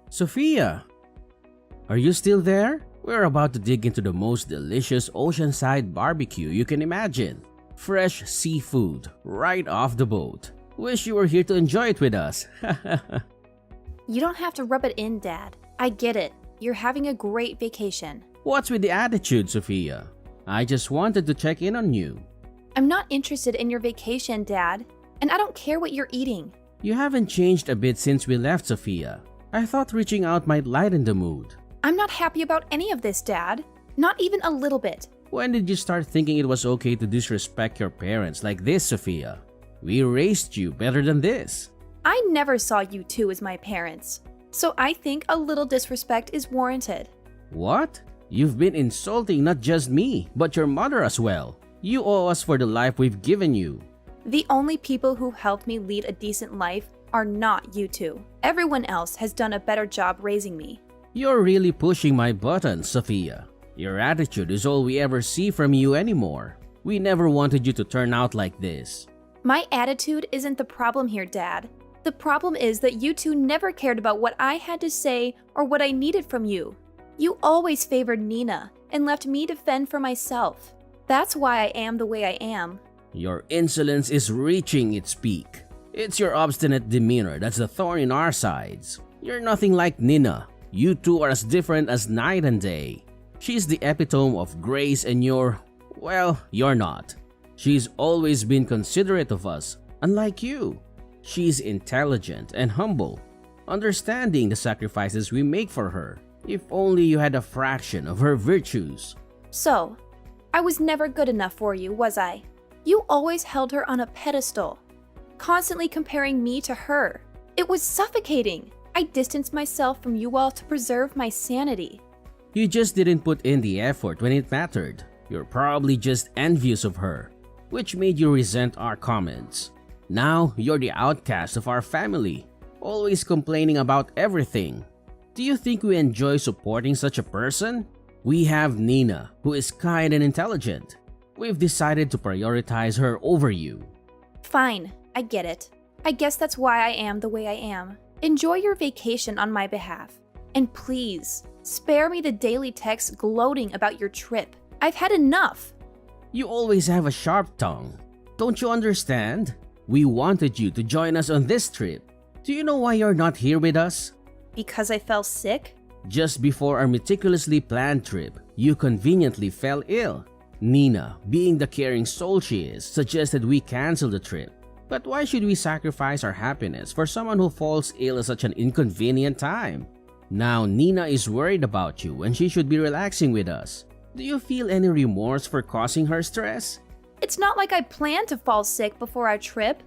Sophia, are you still there? We're about to dig into the most delicious oceanside barbecue you can imagine. Fresh seafood right off the boat. Wish you were here to enjoy it with us. You don't have to rub it in, Dad. I get it. You're having a great vacation. What's with the attitude, Sophia? I just wanted to check in on you. I'm not interested in your vacation, Dad. And I don't care what you're eating. You haven't changed a bit since we left, Sophia. I thought reaching out might lighten the mood. I'm not happy about any of this, Dad. Not even a little bit. When did you start thinking it was okay to disrespect your parents like this, Sophia? We raised you better than this. I never saw you two as my parents. So I think a little disrespect is warranted. What? You've been insulting not just me, but your mother as well. You owe us for the life we've given you. The only people who helped me lead a decent life are not you two. Everyone else has done a better job raising me. You're really pushing my buttons, Sophia. Your attitude is all we ever see from you anymore. We never wanted you to turn out like this. My attitude isn't the problem here, Dad. The problem is that you two never cared about what I had to say or what I needed from you. You always favored Nina and left me to fend for myself. That's why I am the way I am. Your insolence is reaching its peak. It's your obstinate demeanor that's the thorn in our sides. You're nothing like Nina. You two are as different as night and day. She's the epitome of grace and you're not. She's always been considerate of us, unlike you. She's intelligent and humble, understanding the sacrifices we make for her. If only you had a fraction of her virtues. So, I was never good enough for you, was I? You always held her on a pedestal, constantly comparing me to her. It was suffocating. I distanced myself from you all to preserve my sanity. You just didn't put in the effort when it mattered. You're probably just envious of her, which made you resent our comments. Now, you're the outcast of our family, always complaining about everything. Do you think we enjoy supporting such a person? We have Nina, who is kind and intelligent. We've decided to prioritize her over you. Fine, I get it. I guess that's why I am the way I am. Enjoy your vacation on my behalf. And please, spare me the daily texts gloating about your trip. I've had enough. You always have a sharp tongue. Don't you understand? We wanted you to join us on this trip. Do you know why you're not here with us? Because I fell sick? Just before our meticulously planned trip, you conveniently fell ill. Nina, being the caring soul she is, suggested we cancel the trip. But why should we sacrifice our happiness for someone who falls ill at such an inconvenient time? Now Nina is worried about you when she should be relaxing with us. Do you feel any remorse for causing her stress? It's not like I planned to fall sick before our trip.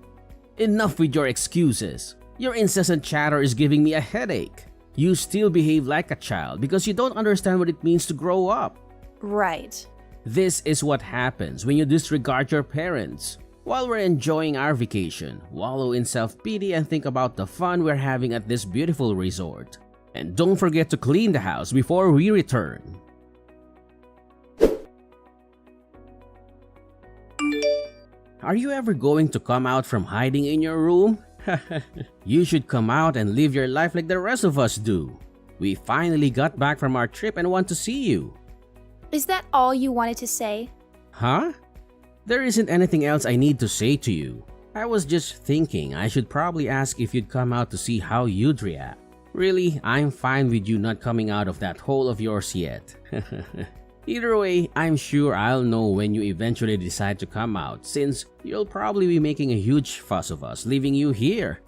Enough with your excuses. Your incessant chatter is giving me a headache. You still behave like a child because you don't understand what it means to grow up. Right. This is what happens when you disregard your parents. While we're enjoying our vacation, wallow in self-pity and think about the fun we're having at this beautiful resort. And don't forget to clean the house before we return. Are you ever going to come out from hiding in your room? You should come out and live your life like the rest of us do. We finally got back from our trip and want to see you. Is that all you wanted to say? Huh? There isn't anything else I need to say to you. I was just thinking I should probably ask if you'd come out to see how you'd react. Really, I'm fine with you not coming out of that hole of yours yet. Either way, I'm sure I'll know when you eventually decide to come out since you'll probably be making a huge fuss of us leaving you here.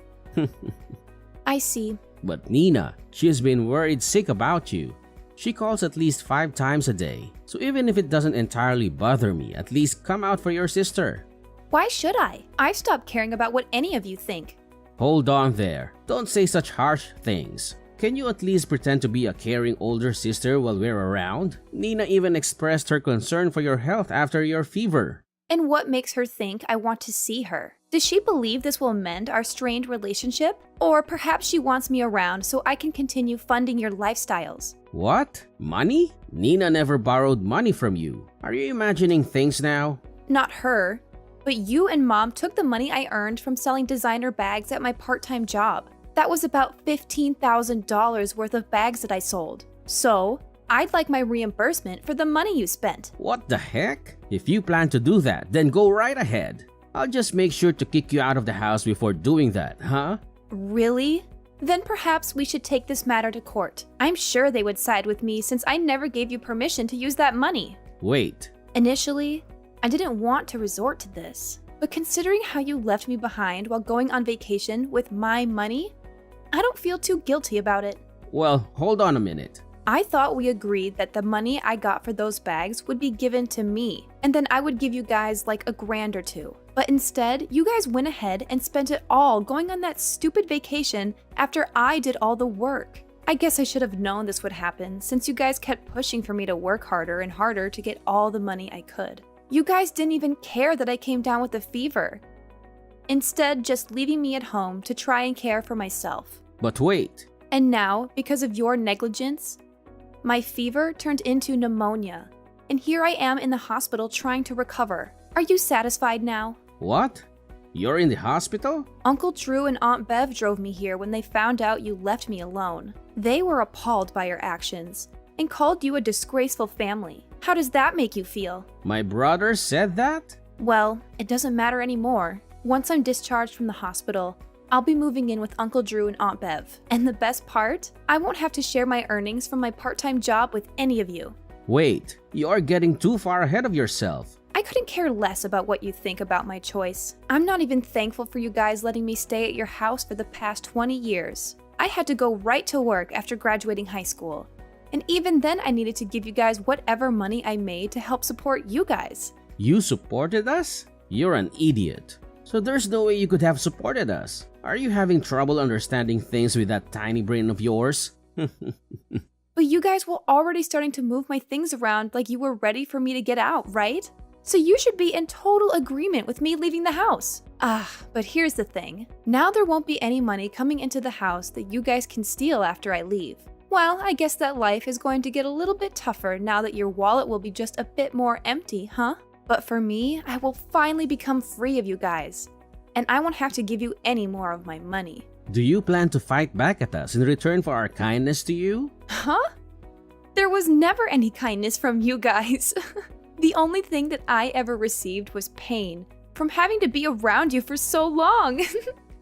I see. But Nina, she's been worried sick about you. She calls at least 5 times a day, so even if it doesn't entirely bother me, at least come out for your sister. Why should I? I've stopped caring about what any of you think. Hold on there. Don't say such harsh things. Can you at least pretend to be a caring older sister while we're around? Nina even expressed her concern for your health after your fever. And what makes her think I want to see her? Does she believe this will mend our strained relationship? Or perhaps she wants me around so I can continue funding your lifestyles. What? Money? Nina never borrowed money from you. Are you imagining things now? Not her, but you and Mom took the money I earned from selling designer bags at my part-time job. That was about $15,000 worth of bags that I sold. So, I'd like my reimbursement for the money you spent. What the heck? If you plan to do that, then go right ahead. I'll just make sure to kick you out of the house before doing that, huh? Really? Then perhaps we should take this matter to court. I'm sure they would side with me since I never gave you permission to use that money. Wait. Initially, I didn't want to resort to this, but considering how you left me behind while going on vacation with my money, I don't feel too guilty about it. Well, hold on a minute. I thought we agreed that the money I got for those bags would be given to me, and then I would give you guys like $1,000 or $2. But instead, you guys went ahead and spent it all going on that stupid vacation after I did all the work. I guess I should have known this would happen since you guys kept pushing for me to work harder and harder to get all the money I could. You guys didn't even care that I came down with a fever. Instead, just leaving me at home to try and care for myself. But wait. And now, because of your negligence, my fever turned into pneumonia, and here I am in the hospital trying to recover. Are you satisfied now? What? You're in the hospital? Uncle Drew and Aunt Bev drove me here when they found out you left me alone. They were appalled by your actions and called you a disgraceful family. How does that make you feel? My brother said that? Well, it doesn't matter anymore. Once I'm discharged from the hospital, I'll be moving in with Uncle Drew and Aunt Bev. And the best part? I won't have to share my earnings from my part-time job with any of you. Wait, you're getting too far ahead of yourself. I couldn't care less about what you think about my choice. I'm not even thankful for you guys letting me stay at your house for the past 20 years. I had to go right to work after graduating high school. And even then I needed to give you guys whatever money I made to help support you guys. You supported us? You're an idiot. So there's no way you could have supported us. Are you having trouble understanding things with that tiny brain of yours? But you guys were already starting to move my things around like you were ready for me to get out, right? So you should be in total agreement with me leaving the house. But here's the thing. Now there won't be any money coming into the house that you guys can steal after I leave. Well, I guess that life is going to get a little bit tougher now that your wallet will be just a bit more empty, huh? But for me, I will finally become free of you guys. And I won't have to give you any more of my money. Do you plan to fight back at us in return for our kindness to you? Huh? There was never any kindness from you guys. The only thing that I ever received was pain from having to be around you for so long.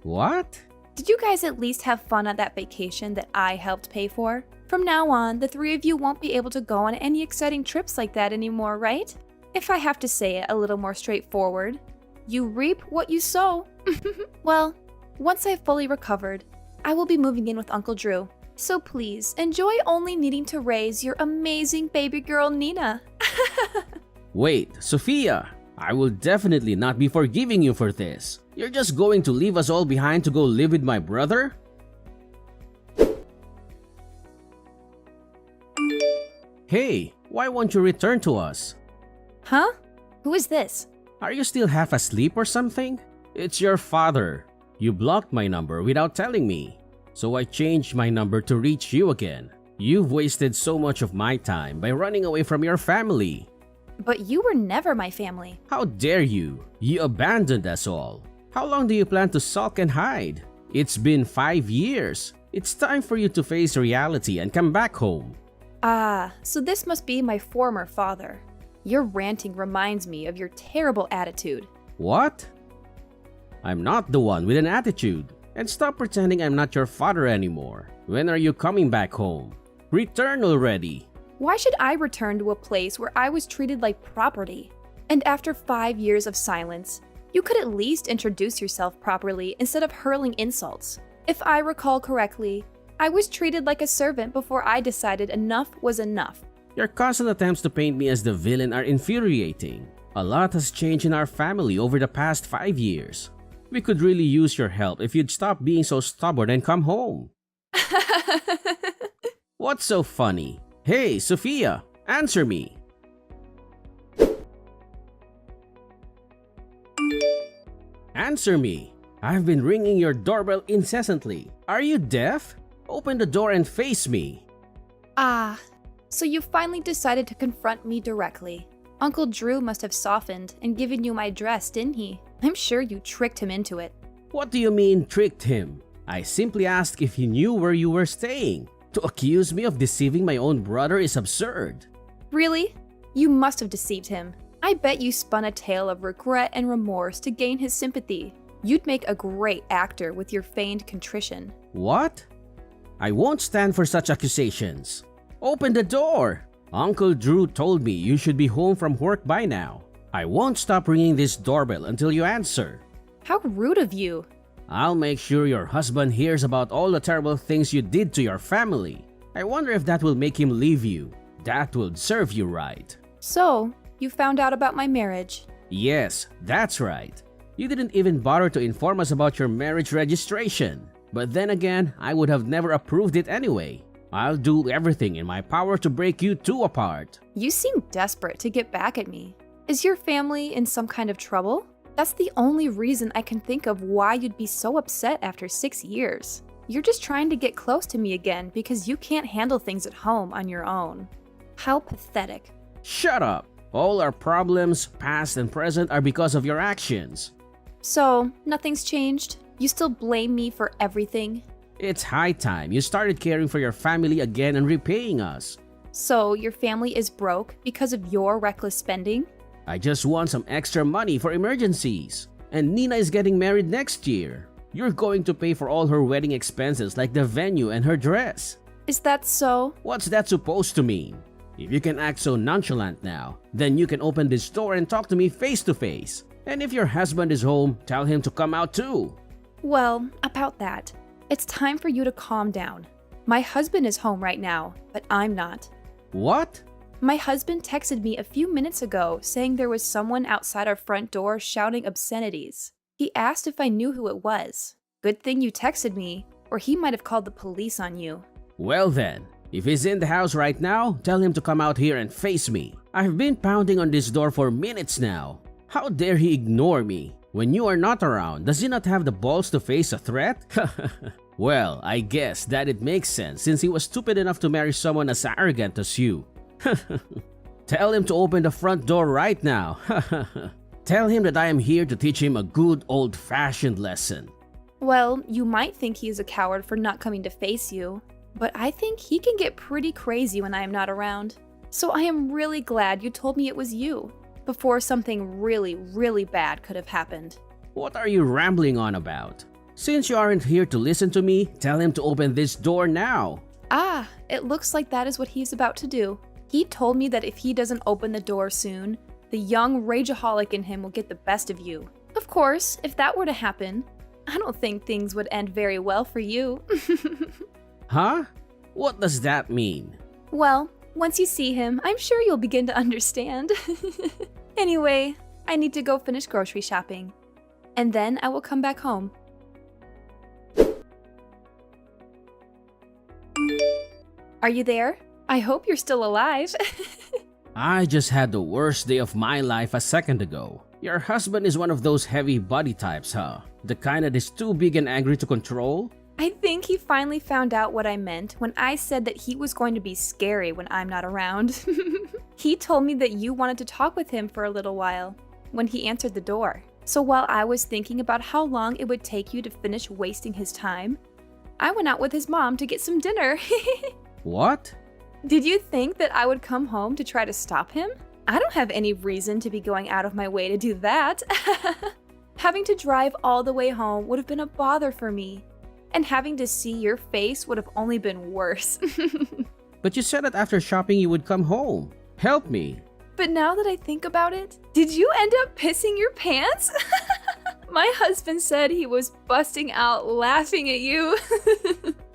What? Did you guys at least have fun at that vacation that I helped pay for? From now on, the three of you won't be able to go on any exciting trips like that anymore, right? If I have to say it a little more straightforward, you reap what you sow. Well, once I've fully recovered, I will be moving in with Uncle Drew. So please, enjoy only needing to raise your amazing baby girl, Nina. Wait, Sophia, I will definitely not be forgiving you for this. You're just going to leave us all behind to go live with my brother? Hey, why won't you return to us? Huh? Who is this? Are you still half asleep or something? It's your father. You blocked my number without telling me. So I changed my number to reach you again. You've wasted so much of my time by running away from your family. But you were never my family. How dare you? You abandoned us all. How long do you plan to sulk and hide? It's been 5 years. It's time for you to face reality and come back home. So this must be my former father. Your ranting reminds me of your terrible attitude. What? I'm not the one with an attitude. And stop pretending I'm not your father anymore. When are you coming back home? Return already. Why should I return to a place where I was treated like property? And after 5 years of silence, you could at least introduce yourself properly instead of hurling insults. If I recall correctly, I was treated like a servant before I decided enough was enough. Your constant attempts to paint me as the villain are infuriating. A lot has changed in our family over the past 5 years. We could really use your help if you'd stop being so stubborn and come home. What's so funny? Hey, Sophia, answer me. Answer me. I've been ringing your doorbell incessantly. Are you deaf? Open the door and face me. So you finally decided to confront me directly. Uncle Drew must have softened and given you my address, didn't he? I'm sure you tricked him into it. What do you mean tricked him? I simply asked if he knew where you were staying. To accuse me of deceiving my own brother is absurd. Really? You must have deceived him. I bet you spun a tale of regret and remorse to gain his sympathy. You'd make a great actor with your feigned contrition. What? I won't stand for such accusations. Open the door! Uncle Drew told me you should be home from work by now. I won't stop ringing this doorbell until you answer. How rude of you. I'll make sure your husband hears about all the terrible things you did to your family. I wonder if that will make him leave you. That would serve you right. So, you found out about my marriage. Yes, that's right. You didn't even bother to inform us about your marriage registration. But then again, I would have never approved it anyway. I'll do everything in my power to break you two apart. You seem desperate to get back at me. Is your family in some kind of trouble? That's the only reason I can think of why you'd be so upset after 6 years. You're just trying to get close to me again because you can't handle things at home on your own. How pathetic. Shut up! All our problems, past and present, are because of your actions. So, nothing's changed? You still blame me for everything? It's high time you started caring for your family again and repaying us. So, your family is broke because of your reckless spending? I just want some extra money for emergencies. And Nina is getting married next year. You're going to pay for all her wedding expenses like the venue and her dress. Is that so? What's that supposed to mean? If you can act so nonchalant now, then you can open this door and talk to me face to face. And if your husband is home, tell him to come out too. Well, about that, it's time for you to calm down. My husband is home right now, but I'm not. What? My husband texted me a few minutes ago saying there was someone outside our front door shouting obscenities. He asked if I knew who it was. Good thing you texted me, or he might have called the police on you. Well then, if he's in the house right now, tell him to come out here and face me. I've been pounding on this door for minutes now. How dare he ignore me? When you are not around, does he not have the balls to face a threat? Well, I guess that it makes sense since he was stupid enough to marry someone as arrogant as you. Tell him to open the front door right now. Tell him that I am here to teach him a good old-fashioned lesson. Well, you might think he is a coward for not coming to face you, but I think he can get pretty crazy when I am not around. So I am really glad you told me it was you, before something really, really bad could have happened. What are you rambling on about? Since you aren't here to listen to me, tell him to open this door now. Ah, it looks like that is what he's about to do. He told me that if he doesn't open the door soon, the young rageaholic in him will get the best of you. Of course, if that were to happen, I don't think things would end very well for you. Huh? What does that mean? Well, once you see him, I'm sure you'll begin to understand. Anyway, I need to go finish grocery shopping. And then I will come back home. Are you there? I hope you're still alive. I just had the worst day of my life a second ago. Your husband is one of those heavy body types, huh? The kind that is too big and angry to control? I think he finally found out what I meant when I said that he was going to be scary when I'm not around. He told me that you wanted to talk with him for a little while when he answered the door. So while I was thinking about how long it would take you to finish wasting his time, I went out with his mom to get some dinner. What? Did you think that I would come home to try to stop him? I don't have any reason to be going out of my way to do that. Having to drive all the way home would have been a bother for me. And having to see your face would have only been worse. But you said that after shopping you would come home. Help me. But now that I think about it, did you end up pissing your pants? My husband said he was busting out laughing at you.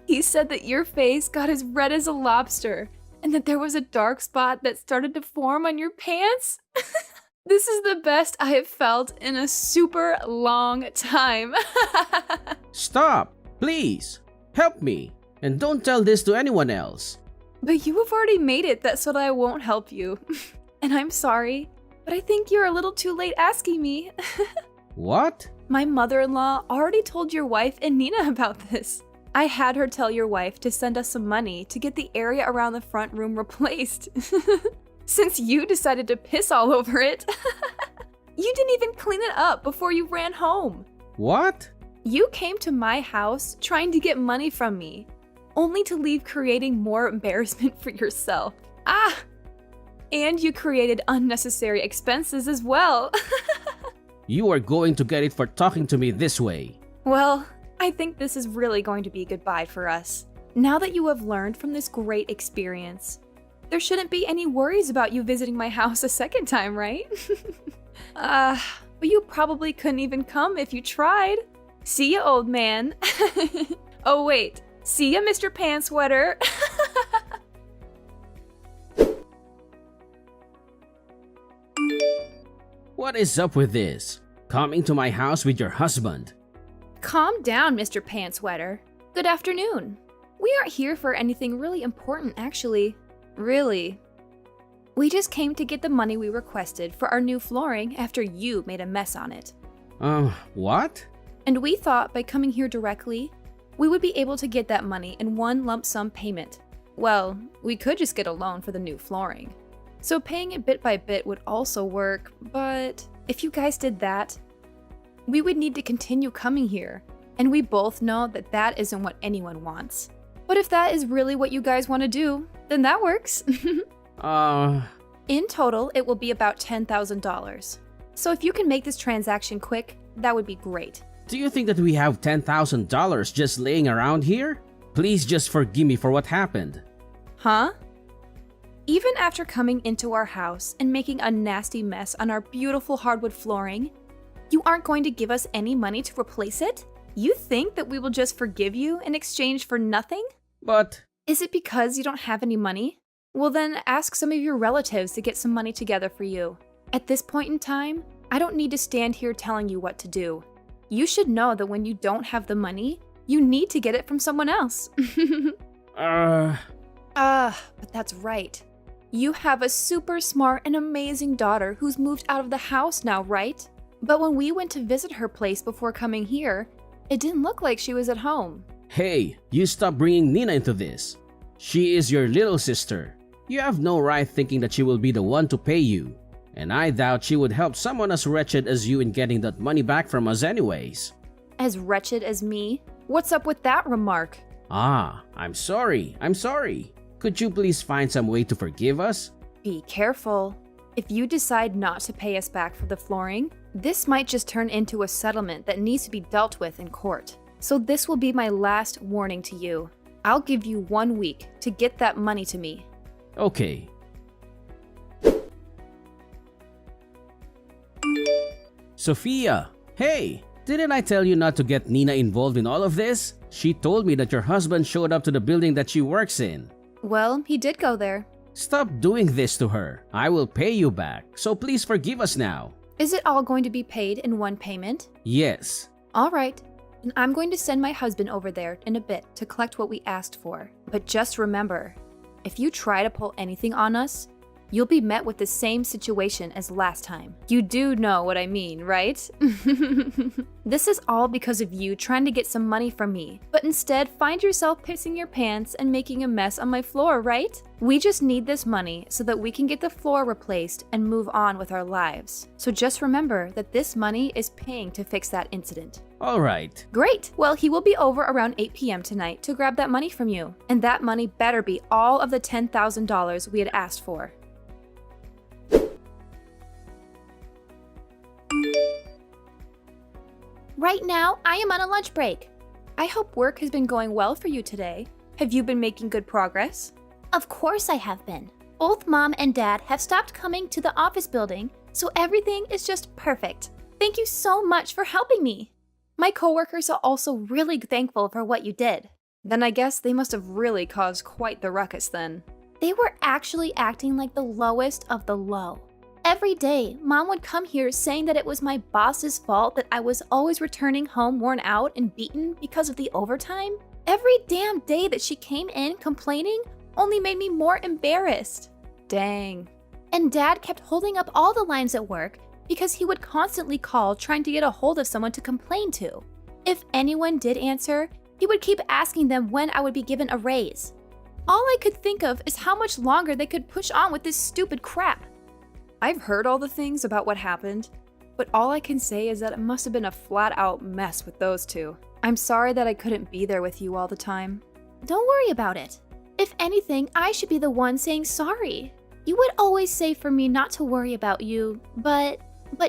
He said that your face got as red as a lobster and that there was a dark spot that started to form on your pants. This is the best I have felt in a super long time. Stop, please. Help me. And don't tell this to anyone else. But you have already made it that so that I won't help you. And I'm sorry, but I think you're a little too late asking me. What? My mother-in-law already told your wife and Nina about this. I had her tell your wife to send us some money to get the area around the front room replaced. Since you decided to piss all over it. You didn't even clean it up before you ran home. What? You came to my house trying to get money from me, only to leave creating more embarrassment for yourself. Ah! And you created unnecessary expenses as well. You are going to get it for talking to me this way. Well, I think this is really going to be goodbye for us. Now that you have learned from this great experience, there shouldn't be any worries about you visiting my house a second time, right? But you probably couldn't even come if you tried. See ya, old man. Oh wait, see ya, Mr. Pantsweater. What is up with this? Coming to my house with your husband? Calm down, Mr. Pantsweater. Good afternoon. We aren't here for anything really important, actually. Really. We just came to get the money we requested for our new flooring after you made a mess on it. What? And we thought by coming here directly, we would be able to get that money in one lump sum payment. Well, we could just get a loan for the new flooring. So paying it bit by bit would also work, but if you guys did that, we would need to continue coming here, and we both know that that isn't what anyone wants. But if that is really what you guys want to do, then that works. In total, it will be about $10,000. So if you can make this transaction quick, that would be great. Do you think that we have $10,000 just laying around here? Please just forgive me for what happened. Huh? Even after coming into our house and making a nasty mess on our beautiful hardwood flooring, you aren't going to give us any money to replace it? You think that we will just forgive you in exchange for nothing? But... Is it because you don't have any money? Well then, ask some of your relatives to get some money together for you. At this point in time, I don't need to stand here telling you what to do. You should know that when you don't have the money, you need to get it from someone else. But that's right. You have a super smart and amazing daughter who's moved out of the house now, right? But when we went to visit her place before coming here, it didn't look like she was at home. Hey, you stop bringing Nina into this. She is your little sister. You have no right thinking that she will be the one to pay you. And I doubt she would help someone as wretched as you in getting that money back from us anyways. As wretched as me? What's up with that remark? I'm sorry. Could you please find some way to forgive us? Be careful. If you decide not to pay us back for the flooring, this might just turn into a settlement that needs to be dealt with in court. So this will be my last warning to you. I'll give you 1 week to get that money to me. Okay. Sophia! Hey! Didn't I tell you not to get Nina involved in all of this? She told me that your husband showed up to the building that she works in. Well, he did go there. Stop doing this to her. I will pay you back, so please forgive us now. Is it all going to be paid in one payment? Yes. All right. And I'm going to send my husband over there in a bit to collect what we asked for. But just remember, if you try to pull anything on us, you'll be met with the same situation as last time. You do know what I mean, right? This is all because of you trying to get some money from me, but instead find yourself pissing your pants and making a mess on my floor, right? We just need this money so that we can get the floor replaced and move on with our lives. So just remember that this money is paying to fix that incident. All right. Great! Well, he will be over around 8 p.m. tonight to grab that money from you. And that money better be all of the $10,000 we had asked for. Right now, I am on a lunch break. I hope work has been going well for you today. Have you been making good progress? Of course I have been. Both Mom and Dad have stopped coming to the office building, so everything is just perfect. Thank you so much for helping me. My coworkers are also really thankful for what you did. Then I guess they must have really caused quite the ruckus then. They were actually acting like the lowest of the low. Every day, Mom would come here saying that it was my boss's fault that I was always returning home worn out and beaten because of the overtime. Every damn day that she came in complaining only made me more embarrassed. Dang. And Dad kept holding up all the lines at work because he would constantly call trying to get a hold of someone to complain to. If anyone did answer, he would keep asking them when I would be given a raise. All I could think of is how much longer they could push on with this stupid crap. I've heard all the things about what happened, But all I can say is that it must have been a flat-out mess with those two. I'm sorry that I couldn't be there with you all the time. Don't worry about it. If anything, I should be the one saying sorry. You would always say for me not to worry about you, but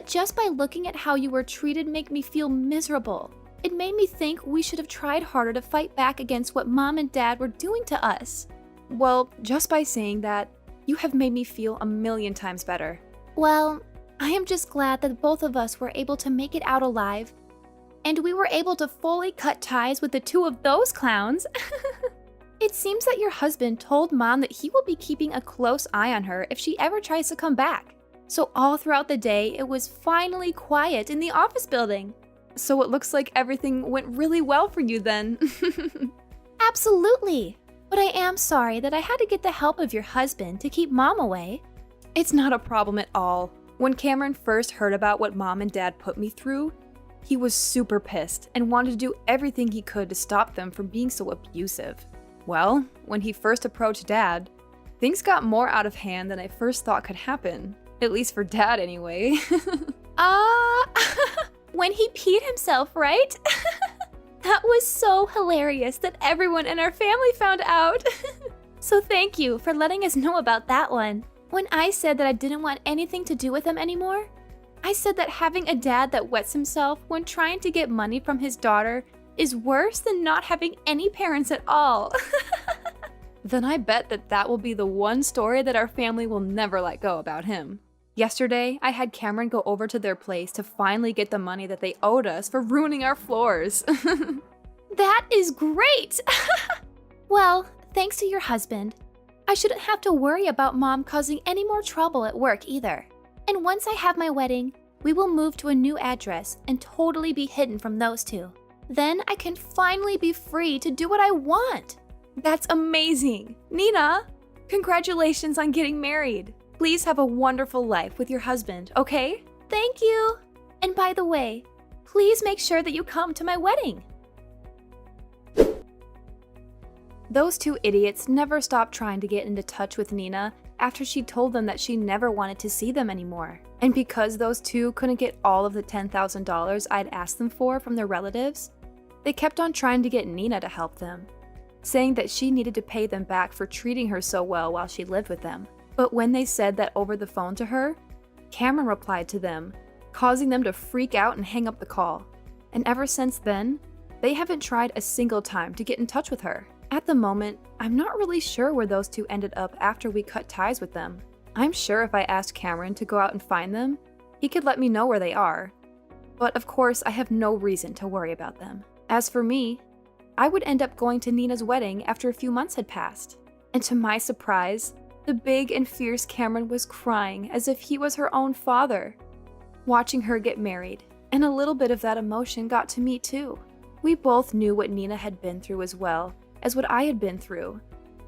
just by looking at how you were treated made me feel miserable. It made me think we should have tried harder to fight back against what Mom and Dad were doing to us. Well, just by saying that, you have made me feel a million times better. Well, I am just glad that both of us were able to make it out alive, and we were able to fully cut ties with the two of those clowns. It seems that your husband told Mom that he will be keeping a close eye on her if she ever tries to come back. So all throughout the day, it was finally quiet in the office building. So it looks like everything went really well for you then. Absolutely. But I am sorry that I had to get the help of your husband to keep Mom away. It's not a problem at all. When Cameron first heard about what Mom and Dad put me through, he was super pissed and wanted to do everything he could to stop them from being so abusive. Well, when he first approached Dad, things got more out of hand than I first thought could happen. At least for Dad, anyway. When he peed himself, right? That was so hilarious that everyone in our family found out. So thank you for letting us know about that one. When I said that I didn't want anything to do with him anymore, I said that having a dad that wets himself when trying to get money from his daughter is worse than not having any parents at all. Then I bet that that will be the one story that our family will never let go about him. Yesterday, I had Cameron go over to their place to finally get the money that they owed us for ruining our floors. That is great! Well, thanks to your husband, I shouldn't have to worry about Mom causing any more trouble at work either. And once I have my wedding, we will move to a new address and totally be hidden from those two. Then I can finally be free to do what I want. That's amazing! Nina, congratulations on getting married. Please have a wonderful life with your husband, okay? Thank you! And by the way, please make sure that you come to my wedding. Those two idiots never stopped trying to get into touch with Nina after she told them that she never wanted to see them anymore. And because those two couldn't get all of the $10,000 I'd asked them for from their relatives, they kept on trying to get Nina to help them, saying that she needed to pay them back for treating her so well while she lived with them. But when they said that over the phone to her, Cameron replied to them, causing them to freak out and hang up the call. And ever since then, they haven't tried a single time to get in touch with her. At the moment, I'm not really sure where those two ended up after we cut ties with them. I'm sure if I asked Cameron to go out and find them, he could let me know where they are. But of course, I have no reason to worry about them. As for me, I would end up going to Nina's wedding after a few months had passed. And to my surprise, the big and fierce Cameron was crying as if he was her own father, watching her get married, and a little bit of that emotion got to me too. We both knew what Nina had been through as well as what I had been through,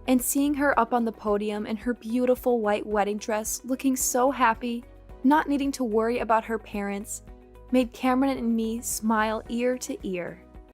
and seeing her up on the podium in her beautiful white wedding dress, looking so happy, not needing to worry about her parents, made Cameron and me smile ear to ear.